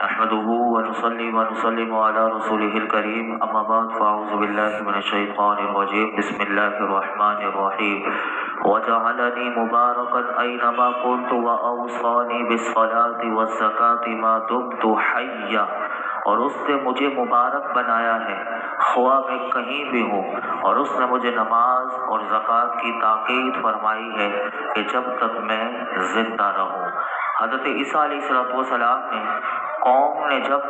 نحمده ونصلي ونسلم على رسوله الكريم اما بعد فاعوذ بالله من الشيطان الرجيم بسم الله الرحمن الرحيم وجعلني مباركا اينما كنت واوصاني بالصلاة والزكاة ما دمت حيا، اور اس نے مجھے مبارک بنایا ہے خواہ میں کہیں بھی ہوں، اور اس نے مجھے نماز اور زکوٰۃ کی تاکید فرمائی ہے کہ جب تک میں زندہ رہوں۔ حضرت عیسیٰ علیہ السلام نے قوم نے جب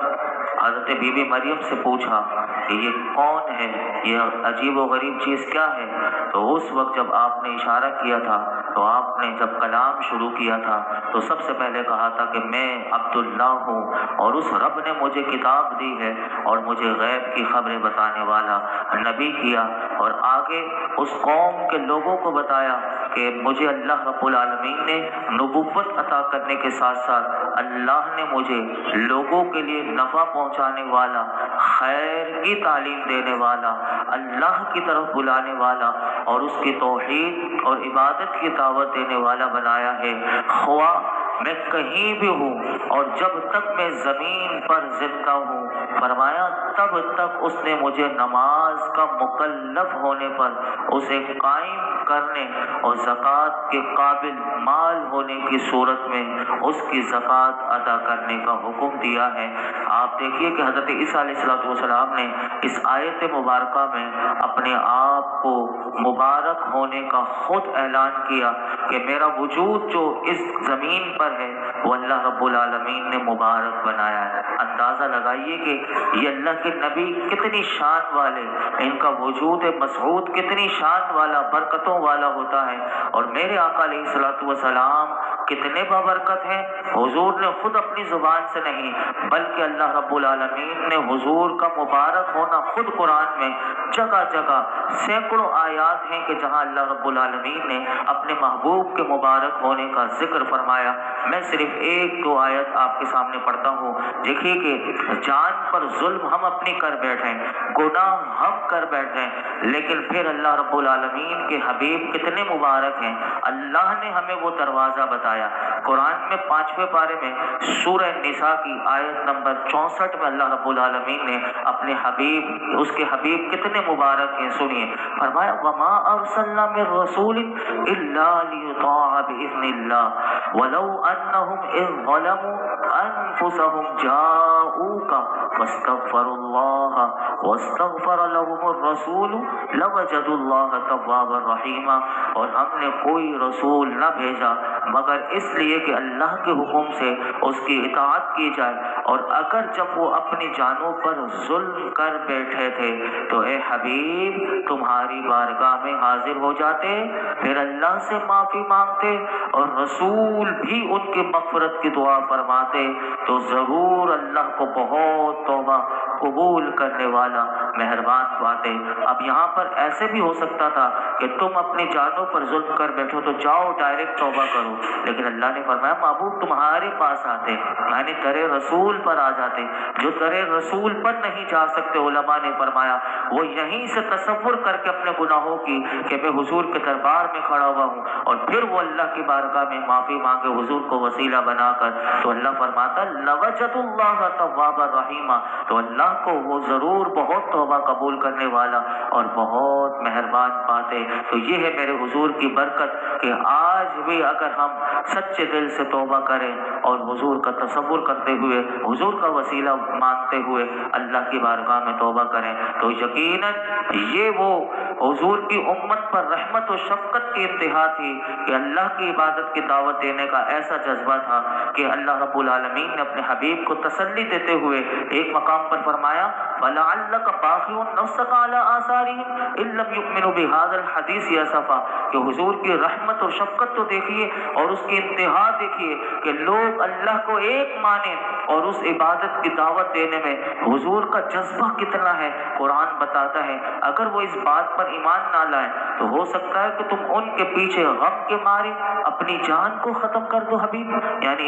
حضرت بی بی مریم سے پوچھا کہ یہ کون ہے، یہ عجیب و غریب چیز کیا ہے، تو اس وقت جب آپ نے اشارہ کیا تھا، تو آپ نے جب کلام شروع کیا تھا تو سب سے پہلے کہا تھا کہ میں عبداللہ ہوں، اور اس رب نے مجھے کتاب دی ہے اور مجھے غیب کی خبریں بتانے والا نبی کیا، اور آگے اس قوم کے لوگوں کو بتایا کہ مجھے اللہ رب العالمین نے نبوت عطا کرنے کے ساتھ ساتھ اللہ نے مجھے لوگوں کے لیے نفع پہنچانے والا، خیر کی تعلیم دینے والا، اللہ کی طرف بلانے والا اور اس کی توحید اور عبادت کی دعوت دینے والا بنایا ہے، خواہ میں کہیں بھی ہوں اور جب تک میں زمین پر زندہ ہوں۔ فرمایا تب تک اس نے مجھے نماز کا مکلف ہونے پر اسے قائم کرنے اور زکوٰۃ کے قابل مال ہونے کی صورت میں اس کی زکوٰۃ ادا کرنے کا حکم دیا ہے۔ آپ دیکھیے کہ حضرت عیسیٰ علیہ السلام نے اس آیت مبارکہ میں اپنے آپ کو مبارک ہونے کا خود اعلان کیا کہ میرا وجود جو اس زمین پر ہے وہ اللہ رب العالمین نے مبارک بنایا ہے۔ اندازہ لگائیے کہ یہ اللہ کے نبی کتنی شان والے، ان کا وجود مسعود کتنی شان والا، برکتوں والا ہوتا ہے، اور میرے آقا علیہ السلام کتنے بابرکت ہیں۔ حضور نے خود اپنی زبان سے نہیں بلکہ اللہ رب العالمین نے حضور کا مبارک ہونا خود قرآن میں جگہ جگہ سینکڑوں آیات ہیں کہ جہاں اللہ رب العالمین نے اپنے محبوب کے مبارک ہونے کا ذکر فرمایا۔ میں صرف ایک دو آیت آپ کے سامنے پڑھتا ہوں۔ دیکھیے کہ جان پر ظلم ہم اپنی کر بیٹھیں، گناہ ہم کر بیٹھیں، لیکن پھر اللہ رب العالمین کے حبیب کتنے مبارک ہیں۔ اللہ نے ہمیں وہ دروازہ بتایا۔ قرآن میں 5ویں پارے میں سورہ نساء کی آیت نمبر 64 میں اللہ رب العالمین نے اپنے حبیب، اس کے حبیب کتنے مبارک ہیں، سنیے۔ فرمایا وَمَا أَرْسَلْنَا مِن رَّسُولٍ إِلَّا لِيُطَاعَ بِإِذْنِ اللَّهِ وَلَوْ أَنَّهُمْ إِذْ ظَلَمُوا أَنفُسَهُمْ جَاءُوكَ فَاسْتَغْفَرُوا اللَّهَ وَاسْتَغْفَرَ لَهُمُ الرَّسُولُ لَوَجَدُوا اللَّهَ تَوَّابًا رَّحِيمًا، اور ہم نے کوئی رسول نہ بھیجا مگر اس لیے کہ اللہ کے حکم سے اس کی اطاعت کی جائے، اور اگر جب وہ اپنی جانوں پر ظلم کر بیٹھے تھے تو اے حبیب تمہاری بارگاہ میں حاضر ہو جاتے، پھر اللہ سے معافی مانگتے اور رسول بھی ان کی مغفرت کی دعا فرماتے، تو ضرور اللہ کو بہت توبہ قبول کرنے والا مہربان پاتے۔ اب یہاں پر ایسے بھی ہو سکتا تھا کہ تم اپنی جانوں پر ظلم کر بیٹھو تو جاؤ ڈائریکٹ توبہ کرو، لیکن اللہ نے فرمایا محبوب تمہارے پاس آتے، یعنی در رسول پر آ جاتے۔ جو در رسول پر نہیں جا سکتے، علماء نے فرمایا وہ یہیں سے تصور کر کے اپنے گناہوں کی کہ میں حضور کے دربار میں کھڑا ہوا ہوں، اور پھر وہ اللہ کی بارگاہ میں معافی مانگے حضور کو وسیلہ بنا کر، تو اللہ فرماتا لوجد اللہ توابا رحیما، تو اللہ کو وہ ضرور بہت توبہ قبول کرنے والا اور بہت مہربان پاتے۔ تو یہ ہے میرے حضور کی برکت کہ آج بھی اگر ہم سچے دل سے توبہ کریں اور حضور کا تصور کرتے ہوئے، حضور کا وسیلہ مانگتے ہوئے اللہ کی بارگاہ میں توبہ کریں، تو یقیناً یہ وہ حضور کی امت پر رحمت و شفقت کی انتہا تھی کہ اللہ کی عبادت کی دعوت دینے کا ایسا جذبہ تھا کہ اللہ رب العالمین نے اپنے حبیب کو تسلی دیتے ہوئے ایک مقام پر فرمایا فَلَعَلَّكَ بَاخِعٌ نَفْسَكَ عَلَىٰ آثَارِهِمْ إِن لَّمْ يُؤْمِنُوا بِهَٰذَا الْحَدِيثِ أَسَفًا، کہ حضور کی رحمت اور شفقت تو دیکھیے اور اس کی انتہا دیکھیے کہ لوگ اللہ کو ایک مانیں اور اس عبادت کی دعوت دینے میں حضور کا جذبہ کتنا ہے۔ قرآن بتاتا ہے اگر وہ اس بات پر ایمان نہ لائیں تو ہو سکتا ہے کہ تم ان کے پیچھے غم کے مارے اپنی جان کو ختم کر دو حبیب، یعنی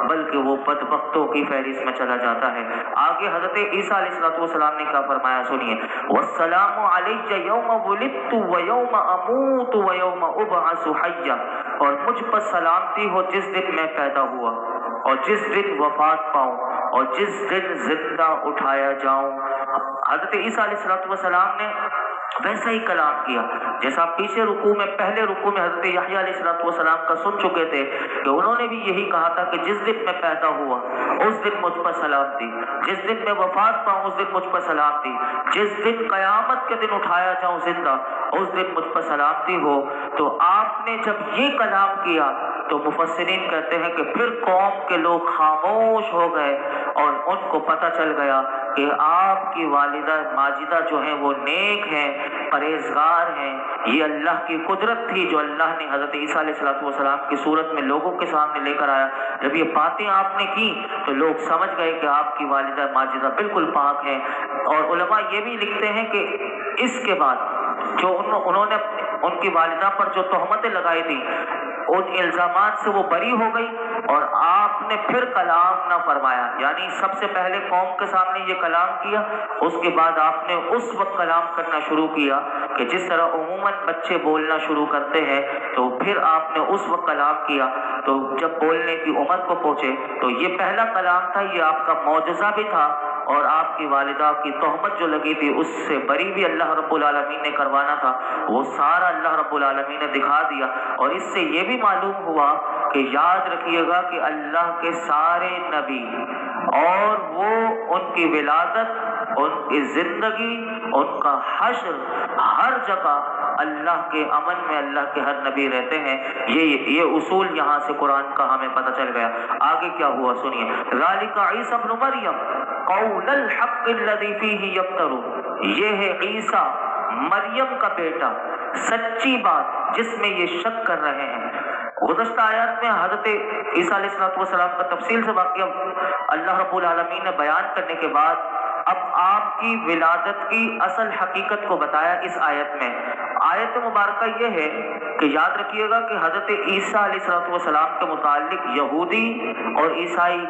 بلکہ وہ بدبختوں کی فہرست میں چلا جاتا ہے۔ آگے حضرت عیسیٰ علیہ السلام نے کیا فرمایا سنیے، والسلام علی یوم ولدت و یوم اموت و یوم ابعث حیا، اور مجھ پر سلامتی ہو جس دن میں پیدا ہوا اور جس دن وفات پاؤں اور جس دن زندہ اٹھایا جاؤں۔ حضرت عیسیٰ علیہ السلام نے ویسا ہی کلام کیا جیسا پیچھے رکوع میں، پہلے رکوع میں حضرت یحییٰ علیہ السلام کا سن چکے تھے کہ انہوں نے بھی یہی کہا تھا کہ جس دن میں پیدا ہوا اس دن مجھ پر سلامتی، جس دن میں وفات پاؤں اس دن مجھ پر سلامتی، جس دن قیامت کے دن اٹھایا جاؤں زندہ اس دن مجھ پر سلامتی ہو۔ تو آپ نے جب یہ کلام کیا تو مفسرین کہتے ہیں کہ پھر قوم کے لوگ خاموش ہو گئے اور ان کو پتہ چل گیا کہ آپ کی والدہ ماجدہ جو ہیں وہ نیک ہیں، پرہیزگار ہیں۔ یہ اللہ کی قدرت تھی جو اللہ نے حضرت عیسیٰ علیہ السلام کی صورت میں لوگوں کے سامنے لے کر آیا۔ جب یہ باتیں آپ نے کی تو لوگ سمجھ گئے کہ آپ کی والدہ ماجدہ بالکل پاک ہیں۔ اور علماء یہ بھی لکھتے ہیں کہ اس کے بعد جو انہوں نے ان کی والدہ پر جو تہمتیں لگائی تھی ان الزامات سے وہ بری ہو گئی، اور آپ نے پھر کلام نہ فرمایا، یعنی سب سے پہلے قوم کے سامنے یہ کلام کیا، اس کے بعد آپ نے اس وقت کلام کرنا شروع کیا کہ جس طرح عموماً بچے بولنا شروع کرتے ہیں، تو پھر آپ نے اس وقت کلام کیا۔ تو جب بولنے کی عمر کو پہنچے تو یہ پہلا کلام تھا، یہ آپ کا معجزہ بھی تھا، اور آپ کی والدہ کی تہمت جو لگی تھی اس سے بری بھی اللہ رب العالمین نے کروانا تھا، وہ سارا اللہ رب العالمین نے دکھا دیا۔ اور اس سے یہ بھی معلوم ہوا کہ یاد رکھیے گا کہ اللہ کے سارے نبی اور وہ ان کی ولادت، ان کی زندگی، ان کا حشر، ہر جگہ اللہ کے امن میں اللہ کے ہر نبی رہتے ہیں۔ یہ اصول یہاں سے قرآن کا ہمیں پتہ چل گیا۔ آگے کیا ہوا سنیے، ذالک عیسیٰ ابن مریم قول الحق الذی فیہ یمترون، یہ ہے عیسیٰ مریم کا بیٹا، سچی بات جس میں یہ شک کر رہے ہیں۔ گزشتہ آیات میں حضرت عیسیٰ علیہ السلام کا تفصیل سے واقعہ اللہ رب العالمین نے بیان کرنے کے بعد اب آپ کی ولادت کی اصل حقیقت کو بتایا اس آیت میں۔ آیت مبارکہ یہ ہے کہ یاد رکھیے گا کہ حضرت عیسیٰ علیہ السلام کے متعلق یہودی اور عیسائی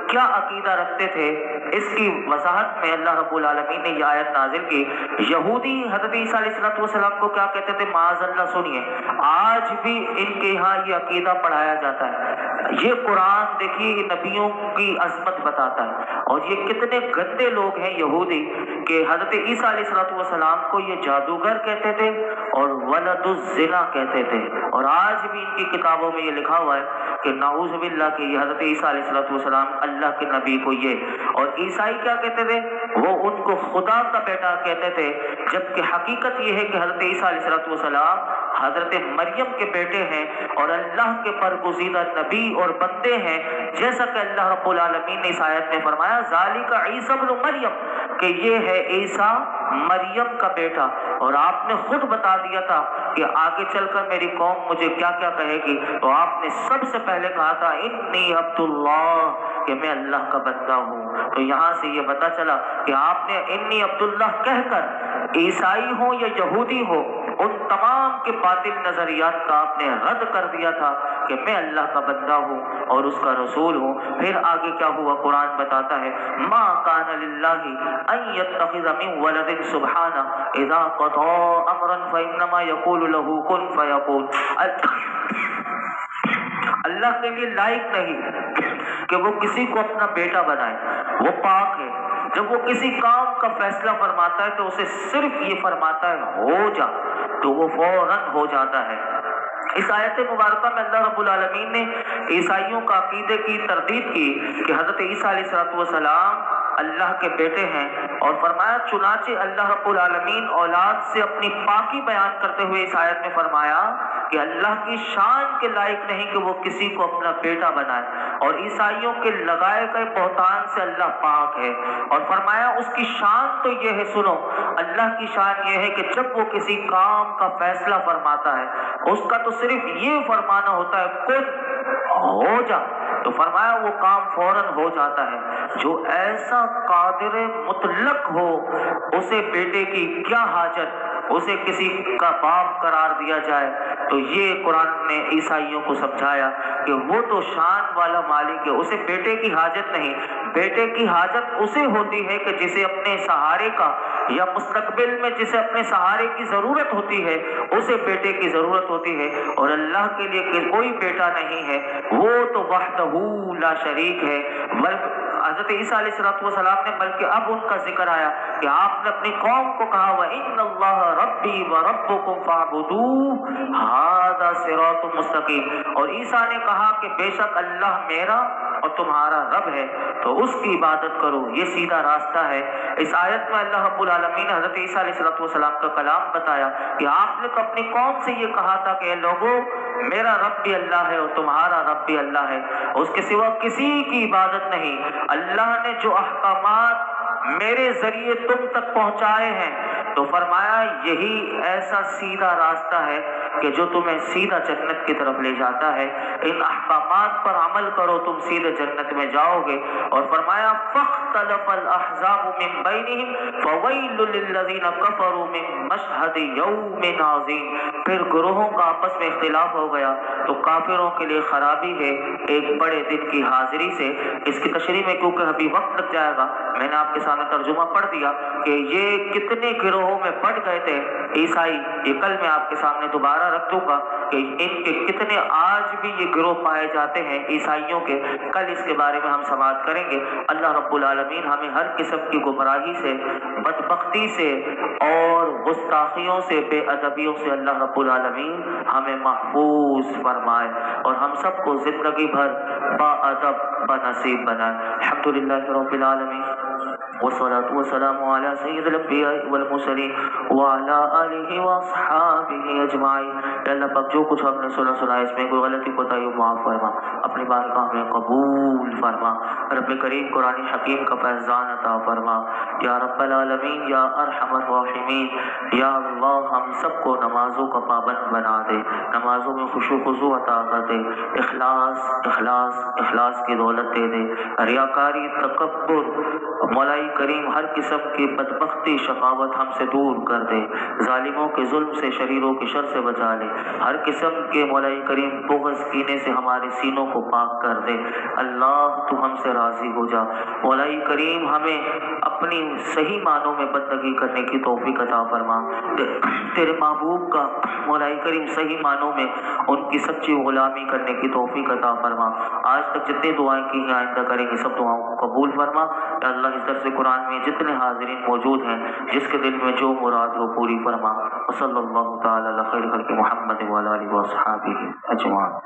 کیا عقیدہ رکھتے تھے، اس کی وضاحت میں اللہ رب العالمین نے یہ آیت نازل کی۔ یہودی حضرت عیسیٰ علیہ السلام کو کیا کہتے تھے، معاذ اللہ سنیے، آج بھی ان کے یہاں یہ عقیدہ پڑھایا جاتا ہے۔ یہ قرآن دیکھیے یہ نبیوں کی عظمت بتاتا ہے، اور یہ کتنے گندے لوگ ہیں یہودی کہ حضرت عیسیٰ علیہ السلام کو یہ جادوگر کہتے تھے اور ولد الزنا کہتے تھے، اور آج بھی ان کی کتابوں میں یہ لکھا ہوا ہے کہ نعوذ باللہ کہ یہ حضرت عیسیٰ علیہ السلام اللہ کے نبی کو یہ، اور عیسائی کیا کہتے تھے، وہ ان کو خدا کا بیٹا کہتے تھے، جبکہ حقیقت یہ ہے کہ حضرت عیسیٰ علیہ السلام حضرت مریم کے بیٹے ہیں اور اللہ کے برگزیدہ نبی اور بندے ہیں، جیسا کہ اللہ رب العالمین نے اس آیت میں فرمایا ذالک عیسیٰ ابن مریم، کہ یہ ہے عیسیٰ مریم کا بیٹا۔ اور آپ نے خود بتا دیا تھا کہ آگے چل کر میری قوم مجھے کیا کیا کہے گی، تو آپ نے سب سے پہلے کہا تھا انی عبداللہ، کہ میں اللہ کا بندہ ہوں۔ تو یہاں سے یہ پتا چلا کہ آپ نے انی عبداللہ کہہ کر عیسائی ہو یا یہودی ہو ان تمام کے باطل نظریات کا آپ نے رد کر دیا تھا کہ میں اللہ کا بندہ ہوں اور اس کا رسول ہوں۔ پھر آگے کیا ہوا قرآن بتاتا ہے ما کان للہ ان یتخذ من ولد سبحانہ اذا قضى امرا فانما یقول له کن فیکون، اللہ کے لیے لائق نہیں کہ وہ کسی کو اپنا بیٹا بنائے، وہ پاک ہے۔ جب وہ کسی کام کا فیصلہ فرماتا ہے تو اسے صرف یہ فرماتا ہے ہو جا، تو وہ فوراً ہو جاتا ہے۔ اس آیت مبارکہ میں اللہ رب العالمین نے عیسائیوں کا عقیدے کی تردید کی کہ حضرت عیسیٰ علیہ السلام اللہ کے بیٹے ہیں، اور فرمایا چنانچہ اللہ رب العالمین اولاد سے اپنی پاکی بیان کرتے ہوئے اس آیت میں فرمایا کہ اللہ کی شان کے لائق نہیں کہ وہ کسی کو اپنا بیٹا بنائے، اور عیسائیوں کے لگائے گئے بہتان سے اللہ پاک ہے، اور فرمایا اس کی شان تو یہ ہے، سنو اللہ کی شان یہ ہے کہ جب وہ کسی کام کا فیصلہ فرماتا ہے اس کا تو صرف یہ فرمانا ہوتا ہے کن ہو جا، تو فرمایا وہ کام فوراً ہو جاتا ہے۔ جو ایسا قادر مطلق ہو اسے بیٹے کی کیا حاجت، اسے کسی کا باپ قرار دیا جائے؟ تو یہ قرآن نے عیسائیوں کو سمجھایا کہ وہ تو شان والا مالک ہے، اسے بیٹے کی حاجت نہیں۔ بیٹے کی حاجت اسے ہوتی ہے کہ جسے اپنے سہارے کا یا مستقبل میں جسے اپنے سہارے کی ضرورت ہوتی ہے اسے بیٹے کی ضرورت ہوتی ہے، اور اللہ کے لیے کوئی بیٹا نہیں ہے، وہ تو وحدہ لا شریک ہے۔ بلکہ حضرت عیسیٰ علیہ السلام نے بلکہ اب ان کا ذکر آیا کہ آپ نے اپنی قوم کو کہا وَإِنَّ اللَّهَ رَبِّي وَرَبُّكُمْ فَاعْبُدُوهُ هَذَا صِرَاطٌ مستقیم، اور عیسیٰ نے کہا کہ بے شک اللہ میرا اور تمہارا رب ہے تو اس کی عبادت کرو، یہ سیدھا راستہ ہے۔ اس آیت میں اللہ رب العالمین نے حضرت عیسیٰ علیہ السلام کا کلام بتایا کہ آپ نے تو اپنی قوم سے یہ کہا تھا کہ اے لوگوں میرا رب بھی اللہ ہے اور تمہارا رب بھی اللہ ہے، اس کے سوا کسی کی عبادت نہیں۔ اللہ نے جو احکامات میرے ذریعے تم تک پہنچائے ہیں تو فرمایا یہی ایسا سیدھا راستہ ہے کہ جو تمہیں سیدھا جنت کی طرف لے جاتا ہے، ان احکامات پر عمل کرو تم سیدھے جنت میں جاؤ گے۔ اور فرمایا فاختلف الاحزاب من بینہم فویل للذین کفروا من مشہد یوم عظیم، پھر گروہوں کا آپس میں اختلاف ہو گیا تو کافروں کے لیے خرابی ہے ایک بڑے دن کی حاضری سے۔ اس کی تشریح میں کیونکہ ابھی وقت لگ جائے گا، میں نے آپ کے سامنے ترجمہ پڑھ دیا کہ یہ کتنے گروہوں میں بٹ گئے تھے عیسائی، یہ کل میں آپ کے سامنے دوبارہ رکھ دوں گا کہ ان کے کتنے آج بھی یہ گروہ پائے جاتے ہیں عیسائیوں کے، کل اس کے بارے میں ہم سماعت کریں گے۔ اللہ رب العالمین ہمیں ہر قسم کی گمراہی سے، بدبختی سے اور گستاخیوں سے، بے ادبیوں سے اللہ رب العالمین ہمیں محفوظ فرمائے اور ہم سب کو زندگی بھر با ادب بنصیب بنائے۔ الحمدللہ رب العالمین والصلاة والسلام على سید الانبیاء والمرسلین وعلى آلہ واصحابہ اجمعین۔ اللہ پاک جو کچھ ہم نے سنا اس میں کوئی غلطی کوتاہی معاف فرما، اپنی بارگاہ میں قبول فرما۔ رب کریم قرآن حکیم کا فیضان عطا فرما یا رب العالمین یا ارحم الراحمین۔ یا اللہ ہم سب کو نمازوں کا پابند بنا دے، نمازوں میں خشوع خضوع عطا کر دے، اخلاص کی دولت دے دے، ریاکاری، تکبر، مولائی کریم ہر قسم کی بدبختی، شقاوت ہم سے دور کر دے، ظالموں کے ظلم سے، شریروں کے شر سے بچا لے، ہر قسم کے مولائی کریم بغض کینے سے ہمارے سینوں کو پاک کر دے۔ اللہ تو ہم سے راضی ہو جا، مولائی کریم ہمیں اپنی صحیح معنوں میں بندگی کرنے کی توفیق عطا فرما، تیرے محبوب کا مولائی کریم صحیح معنوں میں ان کی سچی غلامی کرنے کی توفیق عطا فرما۔ آج تک جتنی دعائیں کی ہیں آئندہ کریں گے سب دعاؤں کو قبول فرما۔ یا اللہ اس درس قرآن میں جتنے حاضرین موجود ہیں جس کے دل میں جو مراد ہو پوری فرما۔ وصلی اللہ تعالی علی خیر خلق محمد وعلی آلہ وصحبہ اجمعین۔